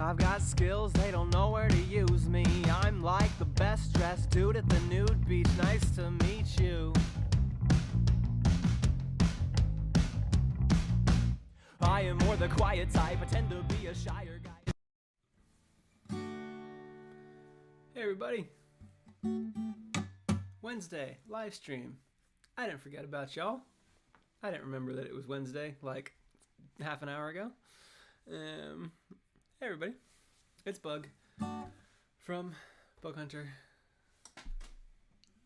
I've got skills, they don't know where to use me. I'm like the best dressed dude at the nude beach. Nice to meet you. I am more the quiet type, I tend to be a shyer guy. Hey everybody. Wednesday, live stream. I didn't forget about y'all. I didn't remember that it was Wednesday like half an hour ago. Hey everybody. It's Bug from Bug Hunter.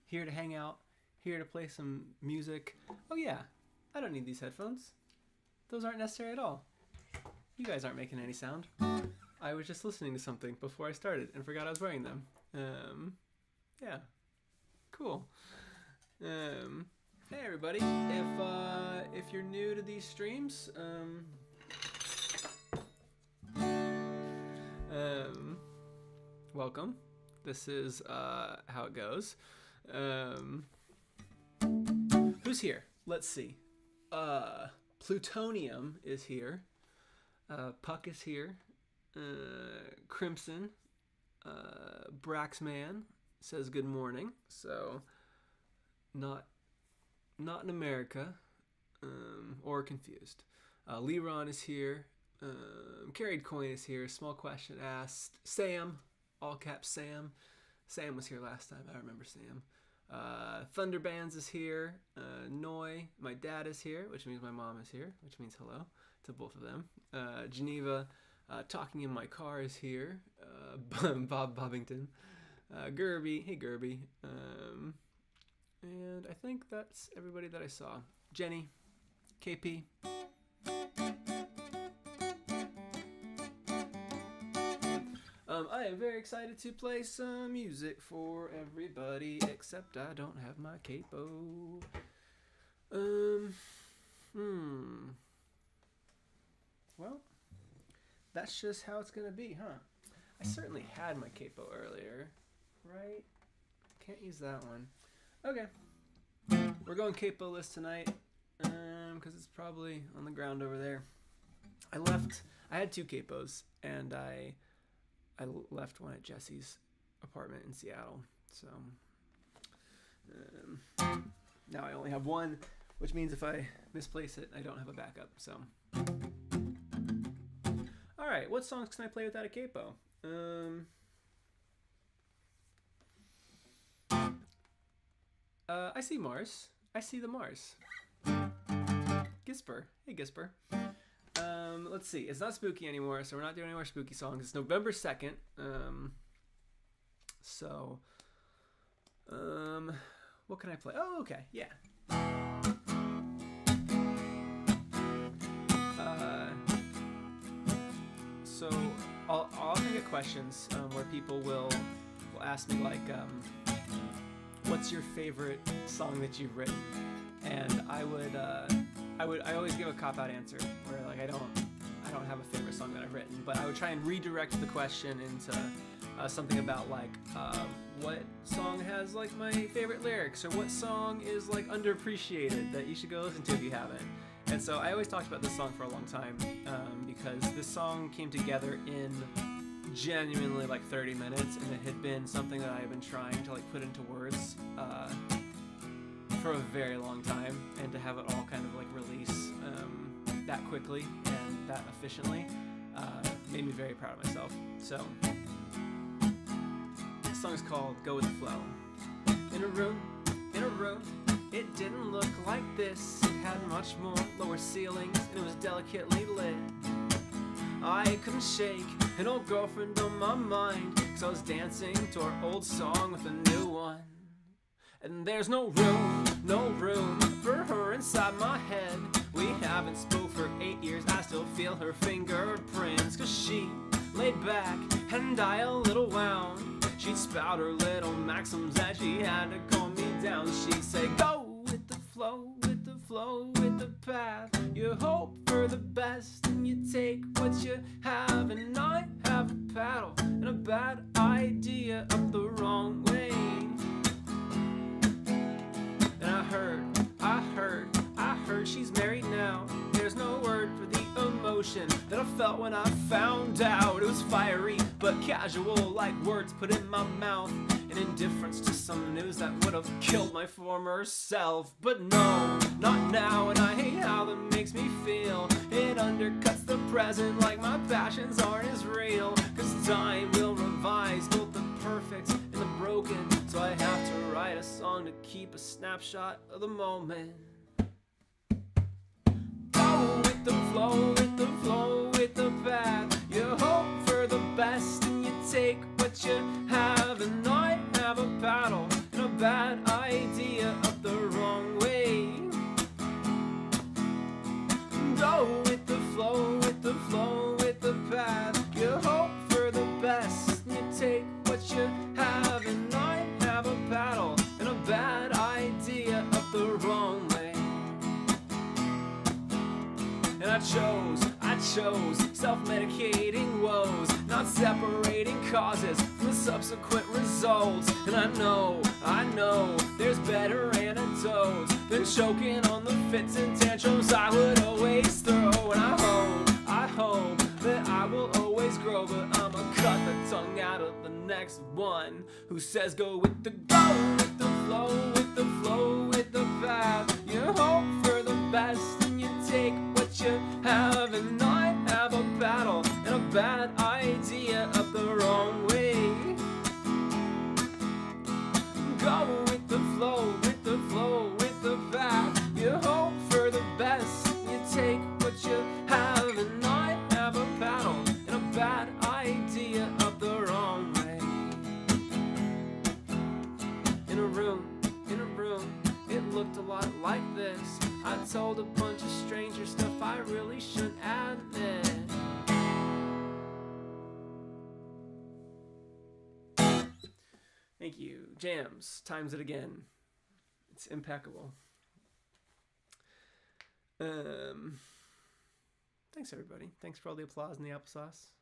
Here to hang out, here to play some music. Oh yeah, I don't need these headphones. Those aren't necessary at all. You guys aren't making any sound. I was just listening to something before I started and forgot I was wearing them. Yeah, cool. Hey everybody, if you're new to these streams, welcome. This is how it goes. Who's here? Let's see. Plutonium is here. Puck is here. Crimson. Braxman says good morning. So not in America, or confused. Leron is here. Carried Coin is here. Small question asked. Sam, all caps Sam. Sam was here last time. I remember Sam. Thunderbands is here. Noi, my dad is here, which means my mom is here, which means hello to both of them. Geneva, talking in my car is here. Bob Bobbington. Gerby, hey Gerby. And I think that's everybody that I saw. Jenny, KP. I am very excited to play some music for everybody, except I don't have my capo. Well, that's just how it's gonna be, huh? I certainly had my capo earlier, right? Can't use that one. Okay, we're going capo-less tonight, because it's probably on the ground over there. I had two capos, and I left one at Jesse's apartment in Seattle, so now I only have one, which means if I misplace it, I don't have a backup, so. Alright, what songs can I play without a capo? I see Mars. I see the Mars. Gisper. Hey, Gisper. Let's see. It's not spooky anymore, so we're not doing any more spooky songs. It's November 2nd. What can I play? Oh, okay. Yeah. So I'll often get questions where people will ask me like, what's your favorite song that you've written? And I always give a cop-out answer where like I don't have a favorite song that I've written, but I would try and redirect the question into something about like what song has like my favorite lyrics, or what song is like underappreciated that you should go listen to if you haven't. And so I always talked about this song for a long time because this song came together in genuinely like 30 minutes, and it had been something that I had been trying to like put into words for a very long time, and to have it all kind of like release that quickly and that efficiently made me very proud of myself. So this song is called Go With The Flow. In a room, it didn't look like this. It had much more lower ceilings, and it was delicately lit. I couldn't shake an old girlfriend on my mind, 'cause I was dancing to our old song with a new one. And there's no room for her inside my head. We haven't spoke for 8 years, I still feel her fingerprints. 'Cause she laid back and I a little wound. She'd spout her little maxims that she had to calm me down. She'd say, go with the flow, with the flow, with the path. You hope for the best and you take what you have. And I have a paddle and a bad idea up the wrong way. And I heard she's married now. There's no word for the emotion that I felt when I found out. It was fiery but casual, like words put in my mouth, in indifference to some news that would have killed my former self. But no, not now, and I hate how that makes me feel. It undercuts the present like my passions aren't as real. Cause time will revise both the perfect and the broken, so I have to write a song to keep a snapshot of the moment. Go with the flow, with the flow, with the path. You hope for the best and you take what you have, and I have a paddle and a bad idea up the wrong way. Go with the flow, with the flow, with the path. You hope for the best and you take what you have, and I have a paddle and a bad idea up the wrong way. And I chose self-medicating woes, not separating causes from the subsequent results. And I know there's better antidotes than choking on the fits and tantrums I would always throw. And I hope that I will always grow, but I'ma cut the tongue out of the next one who says go with the go, with the flow, with the flow, with the path. You hope for the best and you take what you have, and I have a battle and a bad idea up the wrong way. Go with the flow, with the flow, with the path. You hope for the best, you take what you have, and I have a battle and a bad idea up the wrong way. In a room, it looked a lot like this. I told a bunch of strangers stuff I really shouldn't admit. Thank you. Jams times it again. It's impeccable. Thanks everybody. Thanks for all the applause and the applesauce.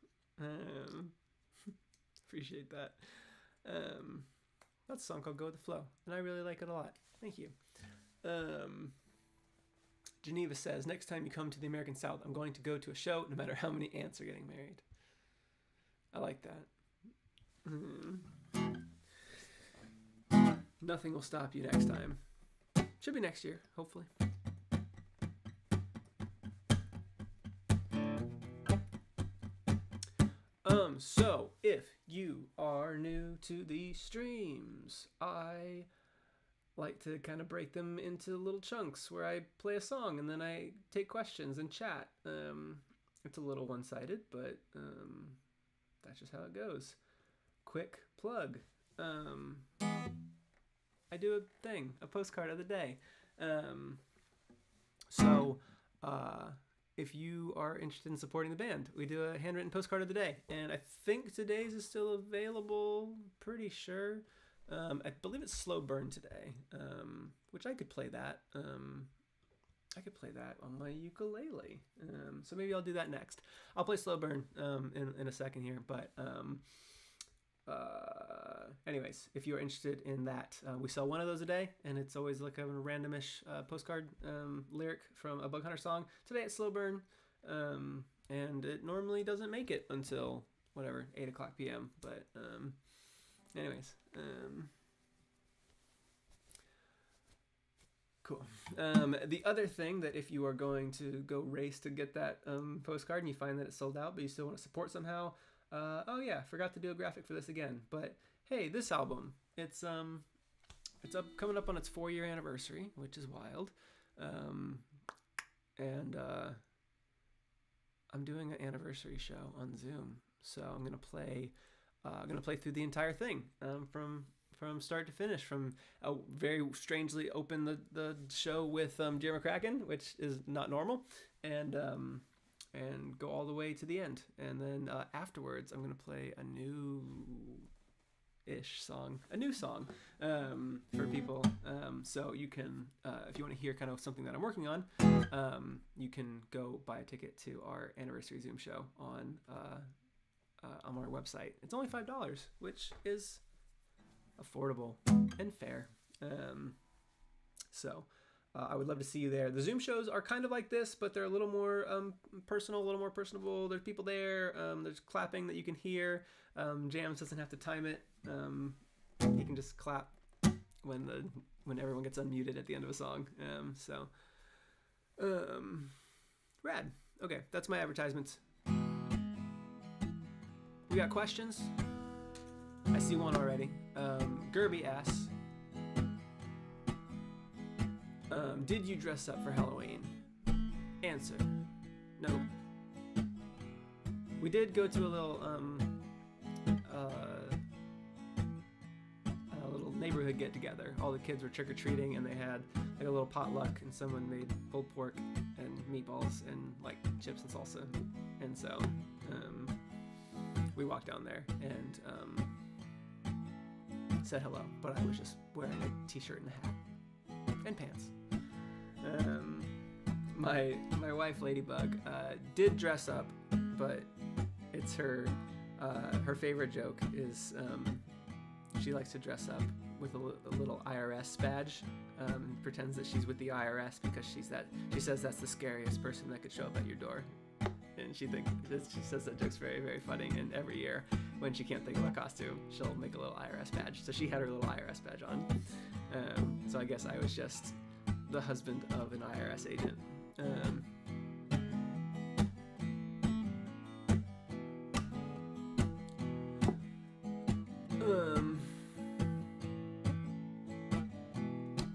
Appreciate that. That's a song called Go With The Flow, and I really like it a lot. Thank you. Geneva says, next time you come to the American South, I'm going to go to a show no matter how many aunts are getting married. I like that. Nothing will stop you next time. Should be next year, hopefully. So if you are new to these streams, I like to kind of break them into little chunks where I play a song and then I take questions and chat. It's a little one-sided, but that's just how it goes. Quick plug. I do a thing, a postcard of the day. If you are interested in supporting the band, we do a handwritten postcard of the day, and I think today's is still available, pretty sure. I believe it's Slow Burn today, which I could play that. I could play that on my ukulele, so maybe I'll do that next. I'll play Slow Burn in a second here, but anyways, if you're interested in that, we sell one of those a day, and it's always like a randomish postcard lyric from a Bug Hunter song. Today it's Slow Burn, and it normally doesn't make it until whatever 8:00 p.m. But anyways, cool. The other thing that if you are going to go race to get that postcard and you find that it's sold out, but you still want to support somehow. Oh yeah, forgot to do a graphic for this again. But hey, this album, it's coming up on its 4-year anniversary, which is wild. And I'm doing an anniversary show on Zoom, so I'm gonna play through the entire thing from start to finish. From very strangely open the show with Jerry McCracken, which is not normal, and go all the way to the end. And then afterwards, I'm going to play a new song for people. So you can, if you want to hear kind of something that I'm working on, you can go buy a ticket to our anniversary Zoom show on our website. It's only $5, which is affordable and fair. So I would love to see you there. The Zoom shows are kind of like this, but they're a little more personal, a little more personable. There's people there. There's clapping that you can hear. Jams doesn't have to time it. He can just clap when everyone gets unmuted at the end of a song. Rad. Okay, that's my advertisements. We got questions? I see one already. Gerby asks, did you dress up for Halloween? Answer, no. We did go to a little neighborhood get together. All the kids were trick-or-treating and they had like a little potluck, and someone made pulled pork and meatballs and like chips and salsa. And so we walked down there and said hello, but I was just wearing a t-shirt and a hat and pants. My wife Ladybug did dress up, but it's her favorite joke is she likes to dress up with a little IRS badge, and pretends that she's with the IRS because she says that's the scariest person that could show up at your door. And she says that joke's very, very funny, and every year when she can't think of a costume, she'll make a little IRS badge. So she had her little IRS badge on. So I guess I was just the husband of an IRS agent.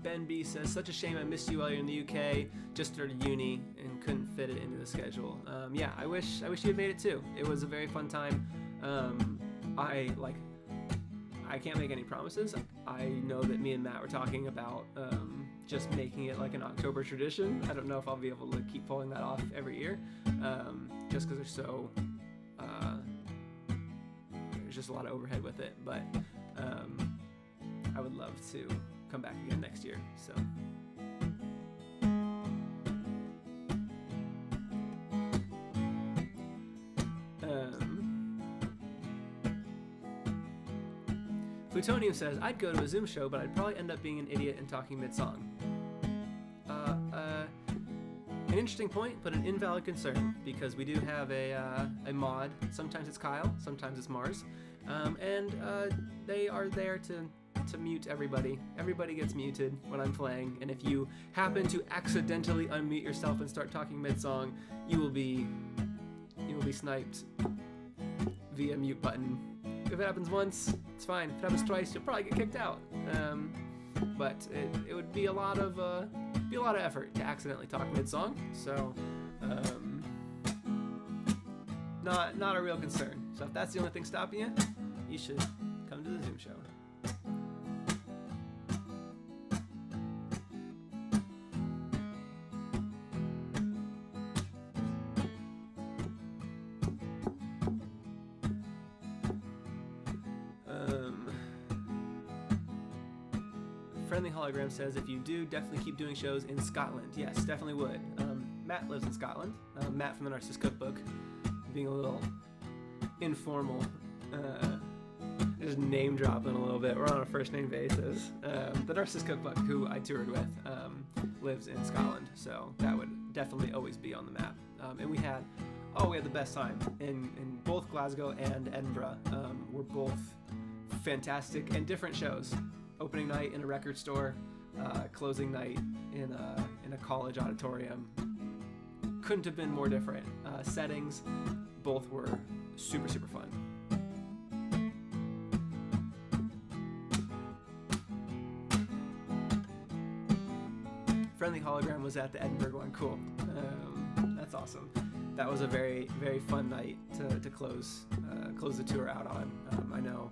Ben B says, such a shame I missed you while you're in the UK. Just started uni and couldn't fit it into the schedule. Yeah, I wish you had made it too. It was a very fun time. I can't make any promises. I know that me and Matt were talking about just making it like an October tradition. I don't know if I'll be able to keep pulling that off every year, just because there's just a lot of overhead with it. But I would love to come back again next year. So. Plutonium says, I'd go to a Zoom show, but I'd probably end up being an idiot and talking mid-song. An interesting point, but an invalid concern, because we do have a mod. Sometimes it's Kyle, sometimes it's Mars, and they are there to mute everybody. Everybody gets muted when I'm playing, and if you happen to accidentally unmute yourself and start talking mid-song, you will be sniped via mute button. If it happens once, it's fine. If it happens twice, you'll probably get kicked out. But it would be a lot of effort to accidentally talk mid-song. So, not a real concern. So if that's the only thing stopping you, you should come to the Zoom show. Friendly Hologram says, if you do, definitely keep doing shows in Scotland. Yes, definitely would. Matt lives in Scotland. Matt from the Narcissus Cookbook, being a little informal, just name dropping a little bit. We're on a first name basis. The Narcissus Cookbook, who I toured with, lives in Scotland, so that would definitely always be on the map. And we had the best time in both Glasgow and Edinburgh. Were both fantastic and different shows. Opening night in a record store, closing night in a college auditorium. Couldn't have been more different. Settings, both were super, super fun. Friendly Hologram was at the Edinburgh one. Cool. That's awesome. That was a very, very fun night to close the tour out on. I know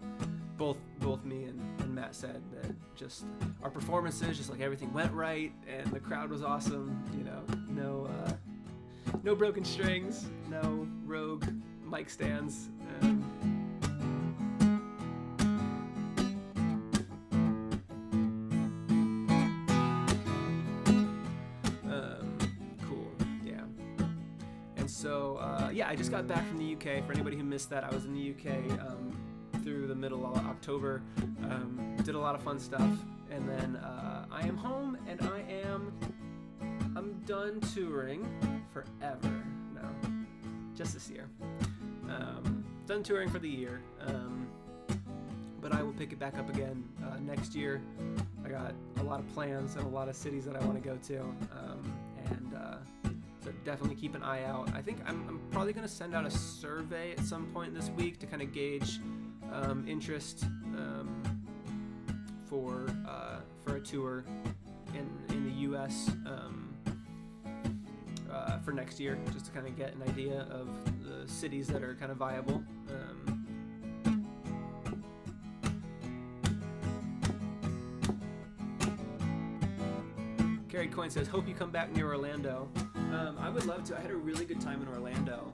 both me and Matt said that just our performances, just like everything went right, and the crowd was awesome. You know, no broken strings, no rogue mic stands. Cool, yeah. And so, I just got back from the UK. For anybody who missed that, I was in the UK through the middle of October. Did a lot of fun stuff. and then I am home, and I'm done touring forever now, just this year. Done touring for the year, but I will pick it back up again next year. I got a lot of plans and a lot of cities that I want to go to, so definitely keep an eye out. I think I'm probably going to send out a survey at some point this week to kind of gauge interest for a tour in the U.S. For next year, just to kind of get an idea of the cities that are kind of viable. Carrie Coyne says, hope you come back near Orlando. I would love to. I had a really good time in Orlando.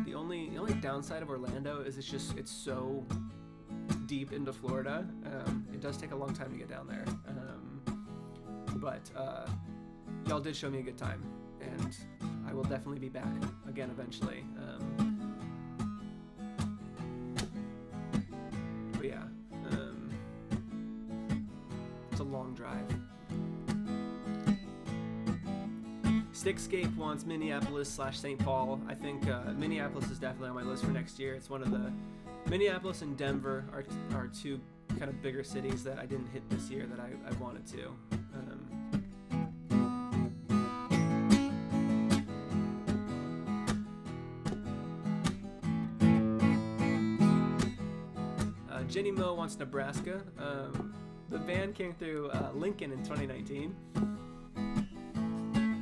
The only downside of Orlando is it's so deep into Florida. It does take a long time to get down there. But y'all did show me a good time, and I will definitely be back again eventually. But yeah, it's a long drive. Stickscape wants Minneapolis/St. Paul. I think Minneapolis is definitely on my list for next year. It's one of the Minneapolis and Denver are two kind of bigger cities that I didn't hit this year that I wanted to. Jenny Moe wants Nebraska. The band came through Lincoln in 2019,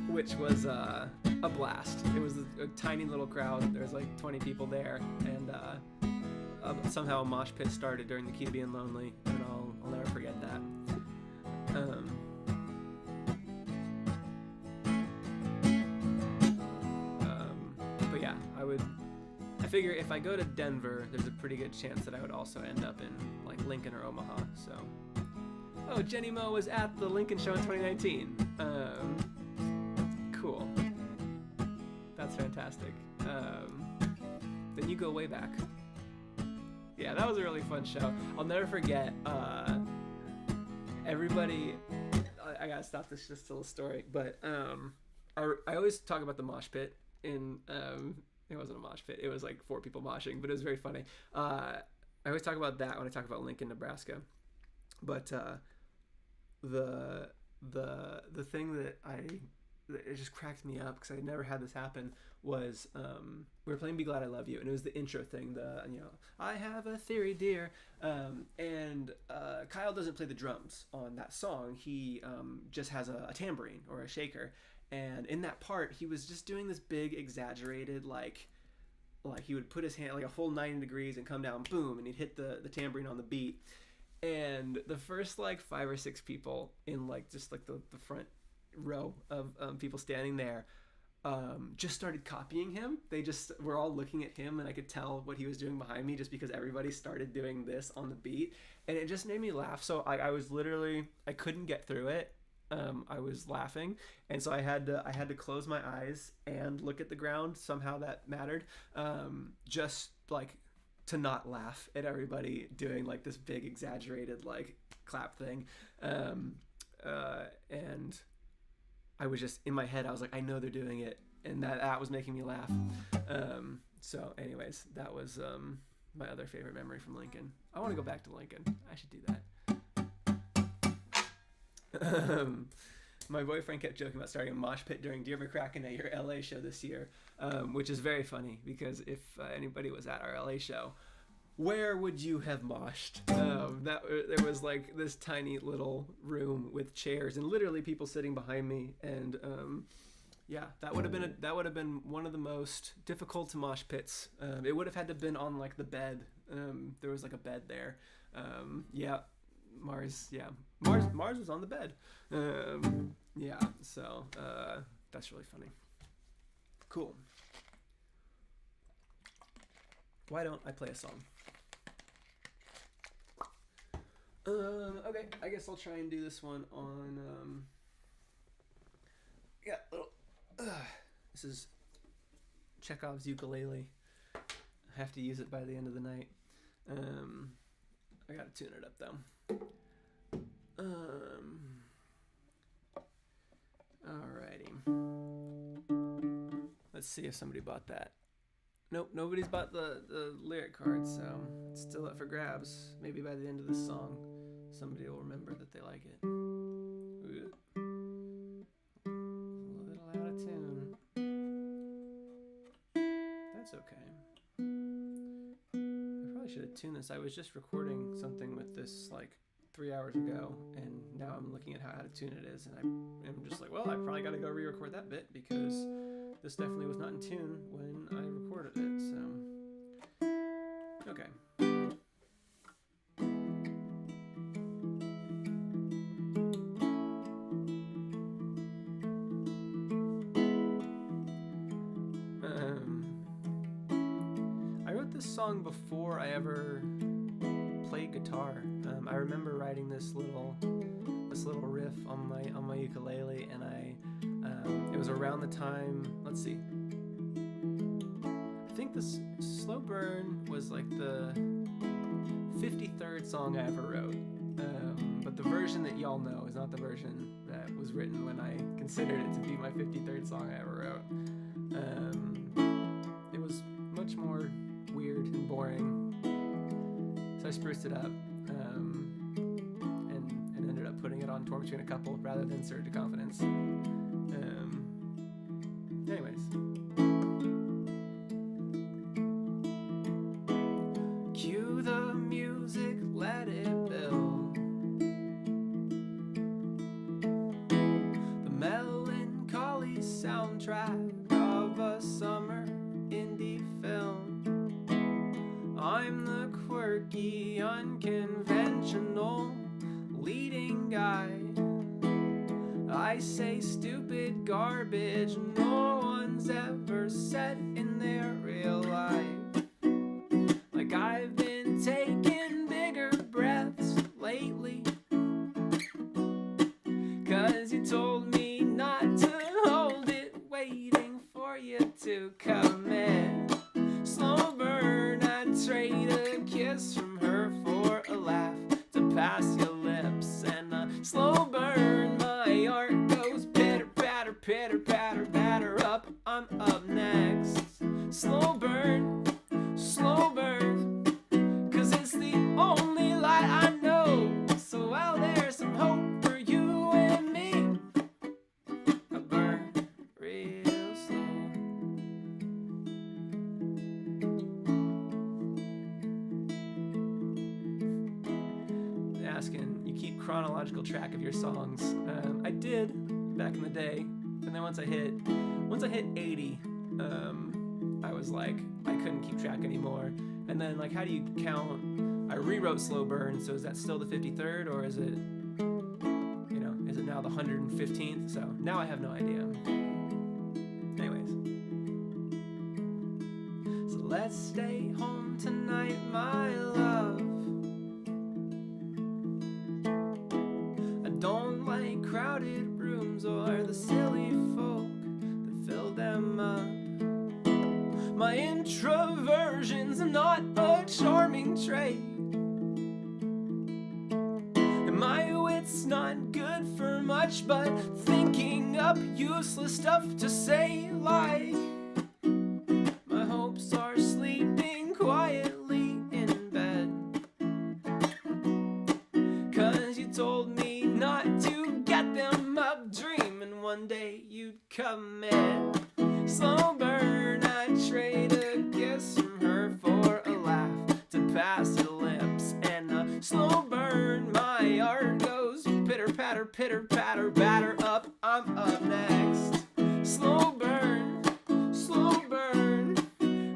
which was a blast. It was a tiny little crowd. There was like 20 people there, and somehow a mosh pit started during the Key to Being Lonely, and I'll never forget that. But yeah, I figure if I go to Denver, there's a pretty good chance that I would also end up in like Lincoln or Omaha. So, oh, Jenny Moe was at the Lincoln show in 2019. Cool. That's fantastic. Then you go way back. Yeah, that was a really fun show. I'll never forget. Everybody, I gotta stop this just to tell a story. But I always talk about the mosh pit in. It wasn't a mosh pit. It was like 4 people moshing, but it was very funny. I always talk about that when I talk about Lincoln, Nebraska. But the thing that it just cracked me up because I never had this happen was we were playing Be Glad I Love You, and it was the intro thing, I have a theory, dear, and Kyle doesn't play the drums on that song. He just has a tambourine or a shaker, and in that part he was just doing this big exaggerated like he would put his hand like a full 90 degrees and come down, boom, and he'd hit the tambourine on the beat. And the first like 5 or 6 people in like just like the front row of people standing there just started copying him. They just were all looking at him, and I could tell what he was doing behind me just because everybody started doing this on the beat, and it just made me laugh. So I was literally, I couldn't get through it. I was laughing, and so I had to close my eyes and look at the ground. Somehow that mattered, just like to not laugh at everybody doing like this big exaggerated like clap thing, and I was just in my head, I was like, I know they're doing it, and that was making me laugh. So anyways, that was my other favorite memory from Lincoln. I want to go back to Lincoln. I should do that. My boyfriend kept joking about starting a mosh pit during Dear McCracken at your LA show this year, which is very funny because if anybody was at our LA show, where would you have moshed? There was like this tiny little room with chairs and literally people sitting behind me, and yeah, that would have been one of the most difficult to mosh pits. It would have had to been on like the bed. There was like a bed there. Yeah, Mars was on the bed. Yeah, so that's really funny. Cool. Why don't I play a song? Okay, I guess I'll try and do this one on, this is Chekhov's ukulele. I have to use it by the end of the night. I gotta tune it up though. Let's see if somebody bought that. Nope, nobody's bought the lyric card, so it's still up for grabs. Maybe by the end of this song, somebody will remember that they like it. Ooh. A little out of tune. That's okay. I probably should have tuned this. I was just recording something with this like 3 hours ago, and now I'm looking at how out of tune it is, and I'm just like, well, I probably got to go re-record that bit because this definitely was not in tune when I recorded it, so okay. I wrote this song before I ever played guitar. I remember writing this little riff on my ukulele, and it was around the time. Let's see. I think this Slow Burn was like the 53rd song I ever wrote. But the version that y'all know is not the version that was written when I considered it to be my 53rd song I ever wrote. It was much more weird and boring, so I spruced it up and ended up putting it on Torn Between a Couple rather than Surge of Confidence. Anyways. Cue the music, let it build. The melancholy soundtrack of a summer indie film. I'm the quirky, unconventional leading guy. I say stupid garbage no one's ever said in their real life. Like I've been taking bigger breaths lately, 'cause you told me not to hold it, waiting for you to commit. Slow burn, I'd trade a kiss from her for a laugh to pass your lips. And a slow burn, my heart goes pitter patter, pitter patter, batter up. I'm up next. Slow burn, 'cause it's the only light I know. So while there's some hope for you and me, I burn real slow. Asking, you keep chronological track of your songs. I did back in the day, and then once I hit 80, I was like, I couldn't keep track anymore. And then like, how do you count? I rewrote Slow Burn, so is that still the 53rd, or is it, is it now the 115th? So now I have no idea. Anyways, so let's stay home tonight, my love. I don't like crowded rooms or the silly folk that fill them up. My introversion's not a charming trait, and my wit's not good for much but thinking up useless stuff to say, like my hopes are sleeping quietly in bed, 'cause you told me not to get them up, dreaming one day you'd commit. Slow burn, I'd trade a kiss from her for a laugh to pass your lips. And a slow burn, my heart goes pitter patter, batter up. I'm up next. Slow burn,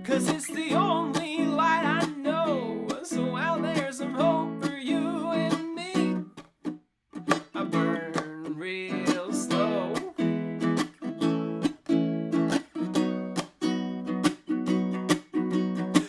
'cause it's the only light I know. So while there's some hope for you and me, I burn real slow.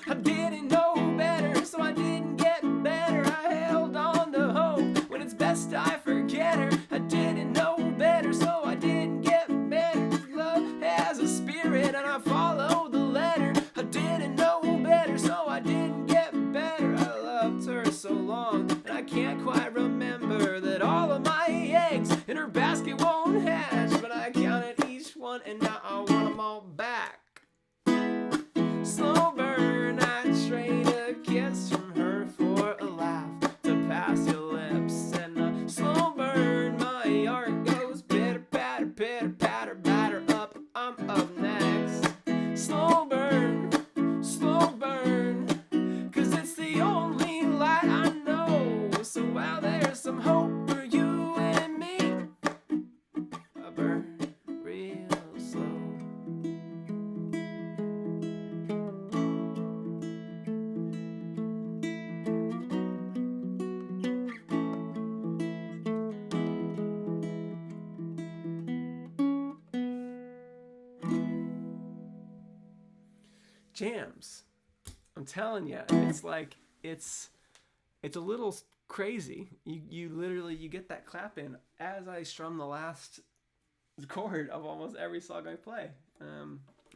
I didn't know better, so I didn't get better. I held on to hope when it's best I forget her. I didn't know better, so I didn't get better. Love has a spirit and I follow the letter. I didn't know better, so I didn't get better. I loved her so long, and I can't quite remember that all of my eggs in her basket won't hatch. But I counted each one, and now I want them all back. jams. I'm telling you, it's like it's a little crazy. You literally you get that clap in as I strum the last chord of almost every song I play.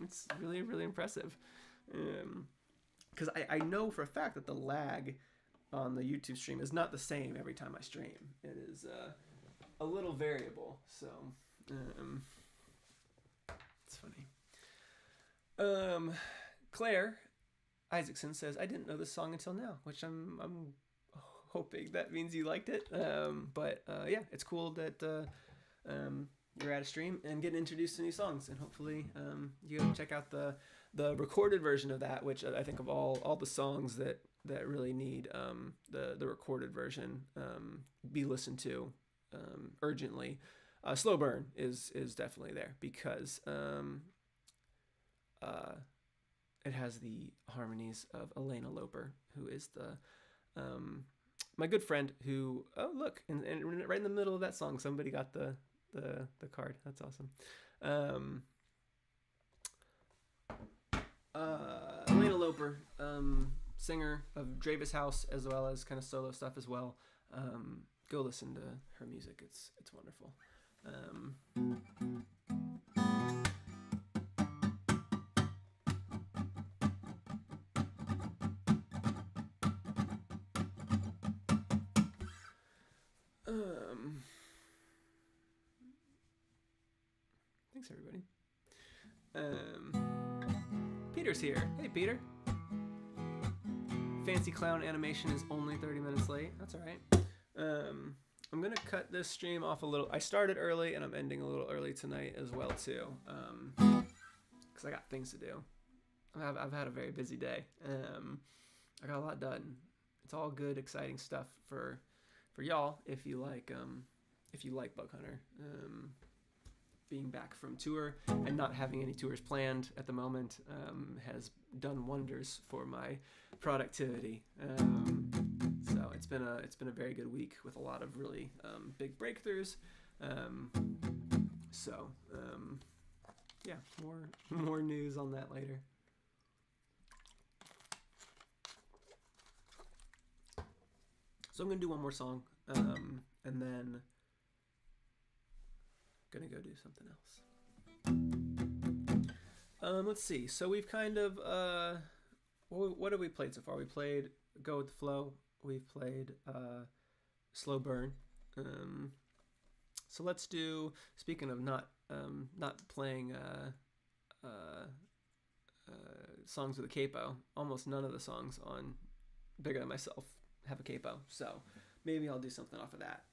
It's really, really impressive. Because I know for a fact that the lag on the YouTube stream is not the same every time I stream. It is a little variable. So it's funny. Claire Isaacson says, I didn't know this song until now, which I'm hoping that means you liked it. But yeah, it's cool that you're at a stream and getting introduced to new songs, and hopefully you go check out the recorded version of that, which I think of all the songs that really need the recorded version be listened to urgently. Slow Burn is definitely there because it has the harmonies of Elena Loper, who is my good friend who, oh look, and right in the middle of that song somebody got the card. That's awesome. Elena Loper, singer of Dravis House, as well as kind of solo stuff as well. Go listen to her music. It's wonderful. Thanks everybody. Peter's here. Hey Peter. Fancy Clown Animation is only 30 minutes late. That's alright. I'm gonna cut this stream off a little. I started early and I'm ending a little early tonight as well too, because I got things to do. I've had a very busy day. I got a lot done. It's all good, exciting stuff for y'all if you like Bug Hunter. Being back from tour and not having any tours planned at the moment has done wonders for my productivity. So it's been a very good week with a lot of really big breakthroughs. Yeah, more news on that later. So I'm gonna do one more song, and then gonna go do something else. Let's see. So we've kind of what have we played so far? We played Go with the Flow. We've played Slow Burn. So let's do. Speaking of not playing songs with a capo, almost none of the songs on Bigger Than Myself have a capo. So maybe I'll do something off of that.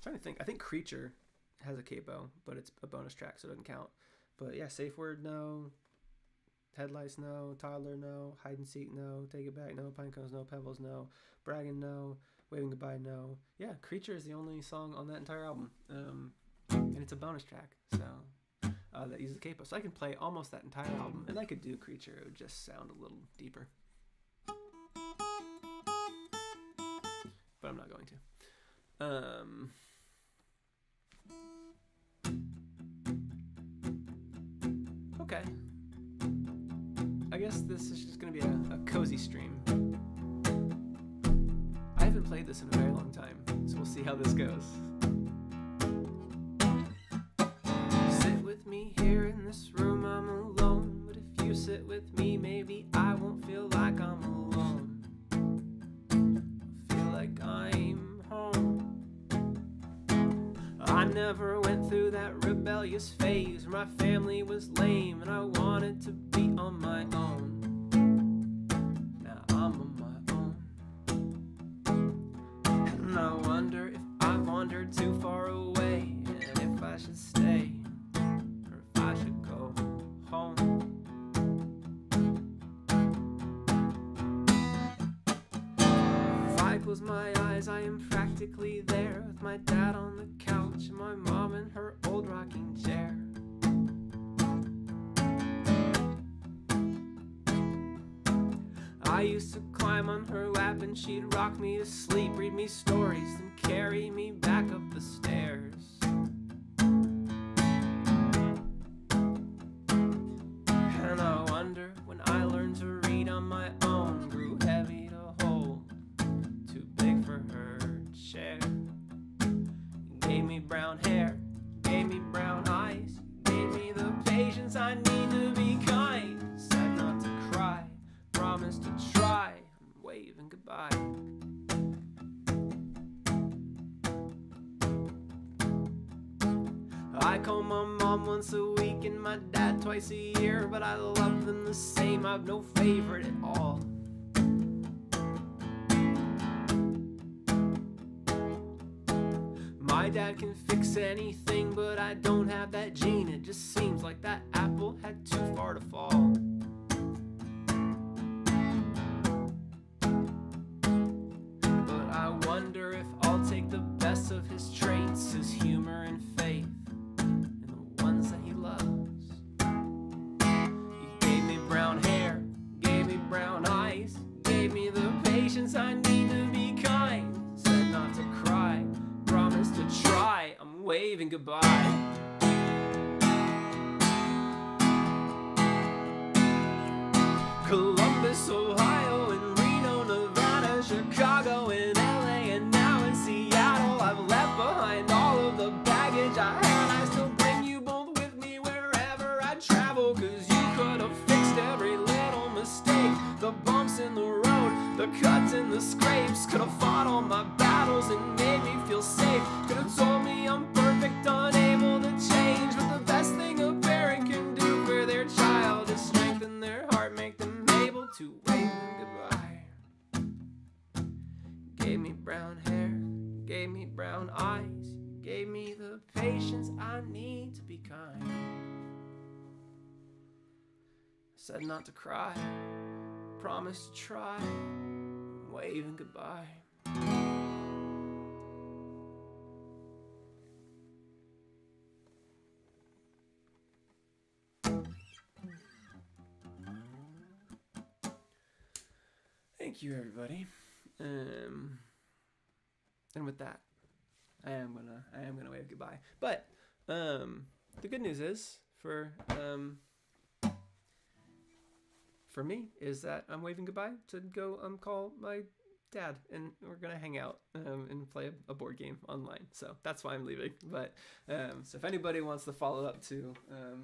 Trying to think. I think Creature has a capo, but it's a bonus track, so it doesn't count. But yeah, Safe Word, no. Headlights, no. Toddler, no. Hide and Seek, no. Take It Back, no. Pine Cones, no. Pebbles, no. Bragging, no. Waving Goodbye, no. Yeah, Creature is the only song on that entire album. And it's a bonus track, so that uses a capo. So I can play almost that entire album, and I could do Creature. It would just sound a little deeper. But I'm not going to. Okay. I guess this is just going to be a cozy stream. I haven't played this in a very long time, so we'll see how this goes. Sit with me here in this room, I'm alone. But if you sit with me, maybe I won't feel like I'm alone. I feel like I'm home. I never went through that rebellious phase where my family was lame and I wanted to be on my own. Now I'm on my own, and I wonder if I wandered too far away, and if I should stay or if I should go home. If I close my eyes, I am practically there with my dad on the couch and my mom in her old rocking chair. I used to climb on her lap and she'd rock me to sleep, read me stories, then carry me back up the stairs. And I wonder when I learn gave me brown hair, gave me brown eyes, gave me the patience I need to be kind. Said not to cry, promised to try. I'm waving goodbye. I call my mom once a week and my dad twice a year, but I love them the same, I've no favorite at all. My dad can fix anything, but I don't have that gene. It just seems like that apple had too far to fall. But I wonder if I'll take the best of his traits, his humor and faith, and the ones that he loves. He gave me brown hair, gave me brown eyes, gave me the patience I need to be kind. Said not to cry, promised to try. I'm waving goodbye. Columbus, Ohio, and Reno, Nevada, Chicago, and LA, and now in Seattle. I've left behind all of the baggage I had. I still bring you both with me wherever I travel, 'cause you could have fixed every little mistake. The bumps in the road, the cuts and the scrapes. Could have fought all my battles and made me feel safe. Could have told me I'm perfect, unable to change. But the best thing a parent can do for their child is strengthen their heart, make them able to wave them goodbye. Gave me brown hair, gave me brown eyes, gave me the patience I need to be kind. Said not to cry, promised to try, waving goodbye. Thank you, everybody. And with that, I am gonna wave goodbye. But the good news is for me is that I'm waving goodbye to go call my dad, and we're gonna hang out and play a board game online. So that's why I'm leaving. But so if anybody wants the follow up to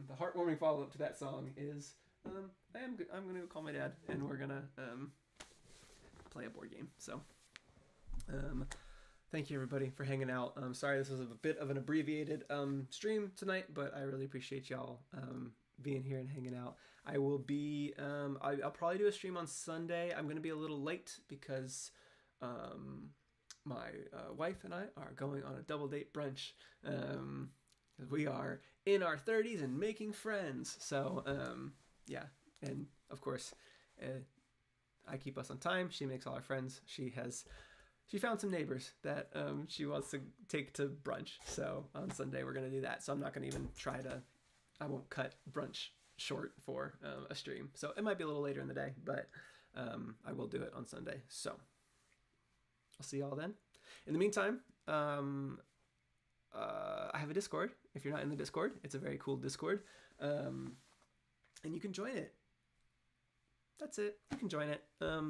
the heartwarming follow up to that song is I'm gonna go call my dad, and we're gonna play a board game. So thank you, everybody, for hanging out. Sorry this was a bit of an abbreviated stream tonight, but I really appreciate y'all being here and hanging out. I will be I'll probably do a stream on Sunday. I'm gonna be a little late because my wife and I are going on a double date brunch. We are in our 30s and making friends. So yeah, and of course I keep us on time. She makes all our friends. She found some neighbors that she wants to take to brunch. So on Sunday we're gonna do that. So I'm not gonna even try to. I won't cut brunch short for a stream. So it might be a little later in the day, but I will do it on Sunday. So I'll see y'all then. In the meantime, I have a Discord. If you're not in the Discord, it's a very cool Discord, and you can join it. That's it. You can join it.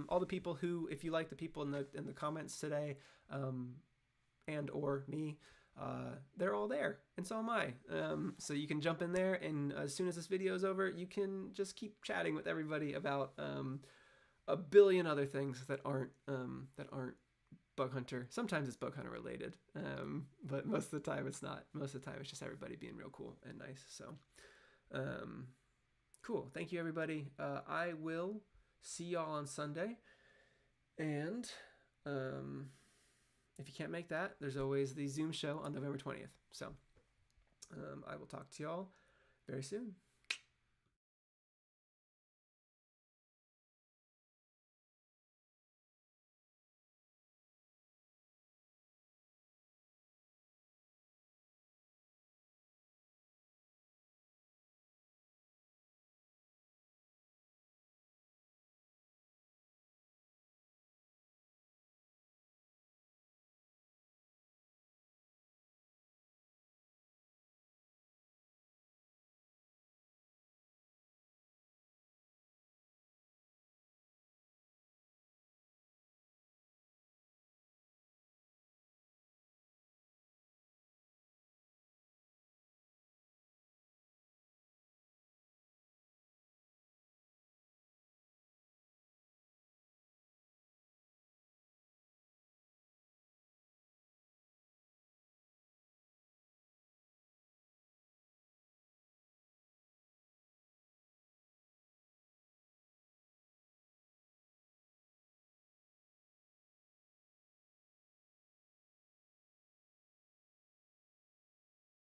All the people who, if you like the people in the comments today, and or me, they're all there, and so am I. So you can jump in there, and as soon as this video is over, you can just keep chatting with everybody about a billion other things that aren't Bug Hunter. Sometimes it's Bug Hunter related, but most of the time it's not. Most of the time it's just everybody being real cool and nice. So cool. Thank you, everybody. I will see y'all on Sunday, and if you can't make that, there's always the Zoom show on November 20th. So I will talk to y'all very soon.